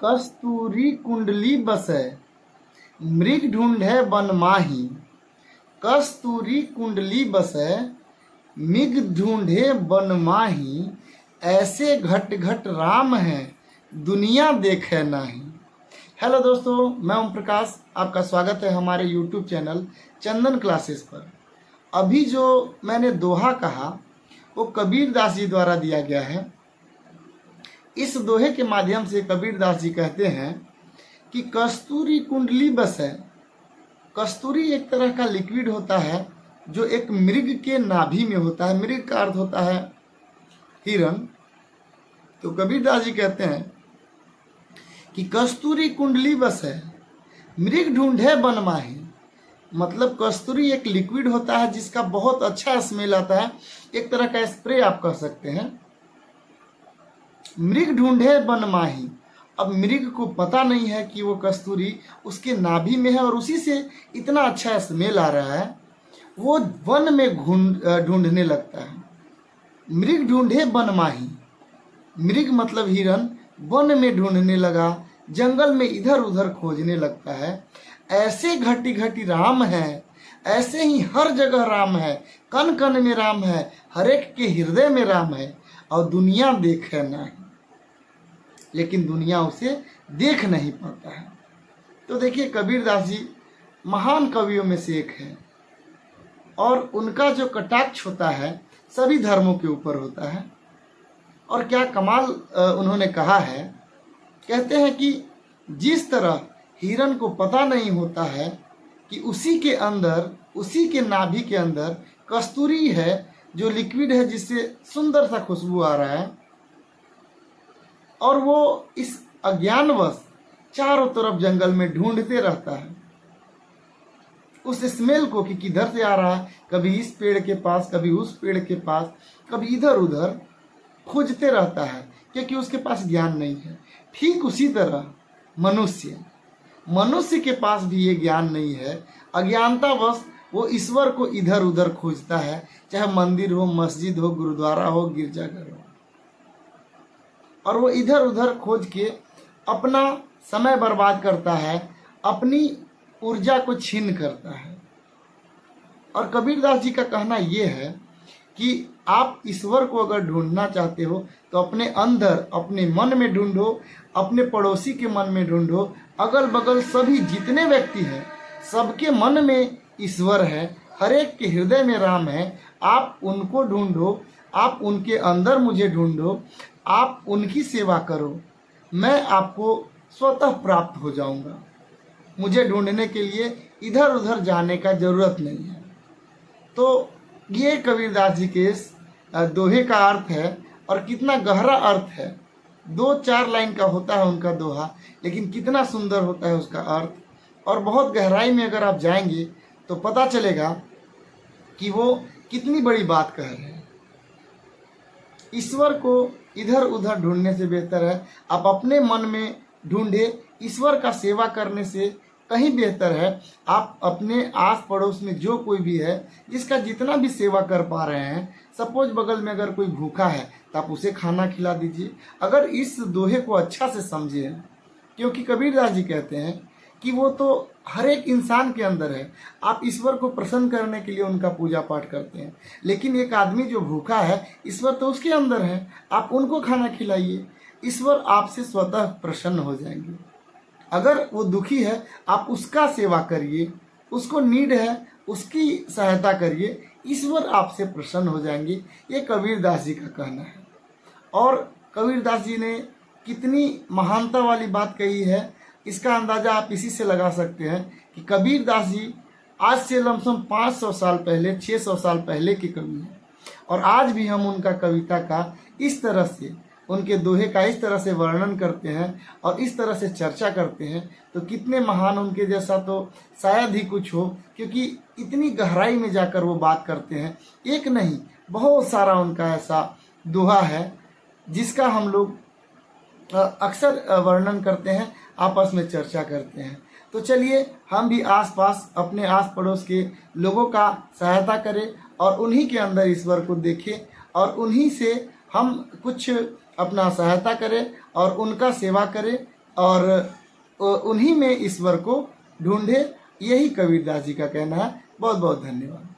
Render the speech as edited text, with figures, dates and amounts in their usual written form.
कस्तूरी कुंडली बसै, मृग ढूंढे बन माही। कस्तूरी कुंडली बसै, मृग ढूंढे बन माही। ऐसे घट घट राम है, दुनिया देखे नाही। हेलो दोस्तों, मैं ओम प्रकाश, आपका स्वागत है हमारे यूट्यूब चैनल चंदन क्लासेस पर। अभी जो मैंने दोहा कहा वो कबीर दास जी द्वारा दिया गया है। इस दोहे के माध्यम से कबीर दास जी कहते हैं कि कस्तूरी कुंडली बसै। कस्तूरी एक तरह का लिक्विड होता है जो एक मृग के नाभि में होता है। मृग का अर्थ होता है हिरण। तो कबीर दास जी कहते हैं कि कस्तूरी कुंडली बसै, मृग ढूंढे बन माही। मतलब कस्तूरी एक लिक्विड होता है जिसका बहुत अच्छा स्मेल आता है, एक तरह का स्प्रे आप कह सकते हैं। मृग ढूंढे बन माही। अब मृग को पता नहीं है कि वो कस्तूरी उसके नाभि में है और उसी से इतना अच्छा स्मेल आ रहा है। वो वन में ढूंढने लगता है। मृग ढूंढे बन माही। मृग मतलब हिरण वन में ढूंढने लगा, जंगल में इधर उधर खोजने लगता है। ऐसे घटी घटी राम है, ऐसे ही हर जगह राम है, कन कन में राम है, हर एक के हृदय में राम है और दुनिया देखे नहीं। लेकिन दुनिया उसे देख नहीं पाता है। तो देखिए, कबीर दास जी महान कवियों में से एक है और उनका जो कटाक्ष होता है सभी धर्मों के ऊपर होता है। और क्या कमाल उन्होंने कहा है। कहते हैं कि जिस तरह हिरण को पता नहीं होता है कि उसी के अंदर, उसी के नाभि के अंदर कस्तूरी है जो लिक्विड है जिससे सुंदर सा खुशबू आ रहा है, और वो इस अज्ञानवश चारों तरफ जंगल में ढूंढते रहता है उस स्मेल को कि किधर से आ रहा है। कभी इस पेड़ के पास, कभी उस पेड़ के पास, कभी इधर उधर खोजते रहता है क्योंकि उसके पास ज्ञान नहीं है। ठीक उसी तरह मनुष्य के पास भी ये ज्ञान नहीं है। अज्ञानतावश वो ईश्वर को इधर उधर खोजता है, चाहे मंदिर हो, मस्जिद हो, गुरुद्वारा हो, गिरजाघर हो, और वो इधर उधर खोज के अपना समय बर्बाद करता है, अपनी ऊर्जा को छीन करता है। और कबीर दास जी का कहना ये है कि आप ईश्वर को अगर ढूंढना चाहते हो तो अपने अंदर, अपने मन में ढूंढो, अपने पड़ोसी के मन में ढूंढो, अगल बगल सभी जितने व्यक्ति हैं सबके मन में ईश्वर है, हर एक के हृदय में राम है। आप उनको ढूंढो, आप उनके अंदर मुझे ढूंढो, आप उनकी सेवा करो, मैं आपको स्वतः प्राप्त हो जाऊंगा। मुझे ढूंढने के लिए इधर उधर जाने का जरूरत नहीं है। तो ये कबीर दास जी के इस दोहे का अर्थ है और कितना गहरा अर्थ है। 2-4 लाइन का होता है उनका दोहा, लेकिन कितना सुंदर होता है उसका अर्थ। और बहुत गहराई में अगर आप जाएंगे तो पता चलेगा कि वो कितनी बड़ी बात कह रहे हैं। ईश्वर को इधर उधर ढूंढने से बेहतर है आप अपने मन में ढूंढे। ईश्वर का सेवा करने से कहीं बेहतर है आप अपने आस पड़ोस में जो कोई भी है, जिसका जितना भी सेवा कर पा रहे हैं, सपोज बगल में अगर कोई भूखा है तो आप उसे खाना खिला दीजिए। अगर इस दोहे को अच्छा से समझे, क्योंकि कबीर दास जी कहते हैं कि वो तो हर एक इंसान के अंदर है। आप ईश्वर को प्रसन्न करने के लिए उनका पूजा पाठ करते हैं, लेकिन एक आदमी जो भूखा है, ईश्वर तो उसके अंदर है, आप उनको खाना खिलाइए, ईश्वर आपसे स्वतः प्रसन्न हो जाएंगे। अगर वो दुखी है आप उसका सेवा करिए, उसको नीड है उसकी सहायता करिए, ईश्वर आपसे प्रसन्न हो जाएंगे। ये कबीर दास जी का कहना है। और कबीर दास जी ने कितनी महानता वाली बात कही है, इसका अंदाजा आप इसी से लगा सकते हैं कि कबीर दास जी आज से लमसम 500 साल पहले, 600 साल पहले के कवि हैं। और आज भी हम उनका कविता का इस तरह से, उनके दोहे का इस तरह से वर्णन करते हैं और इस तरह से चर्चा करते हैं तो कितने महान उनके जैसा तो शायद ही कुछ हो, क्योंकि इतनी गहराई में जाकर वो बात करते हैं। एक नहीं, बहुत सारा उनका ऐसा दोहा है जिसका हम लोग अक्सर वर्णन करते हैं, आपस में चर्चा करते हैं। तो चलिए हम भी आसपास अपने आस पड़ोस के लोगों का सहायता करें और उन्हीं के अंदर ईश्वर को देखें और उन्हीं से हम कुछ अपना सहायता करें और उनका सेवा करें, और उन्हीं में ईश्वर को ढूंढे, यही कबीरदास जी का कहना है। बहुत बहुत धन्यवाद।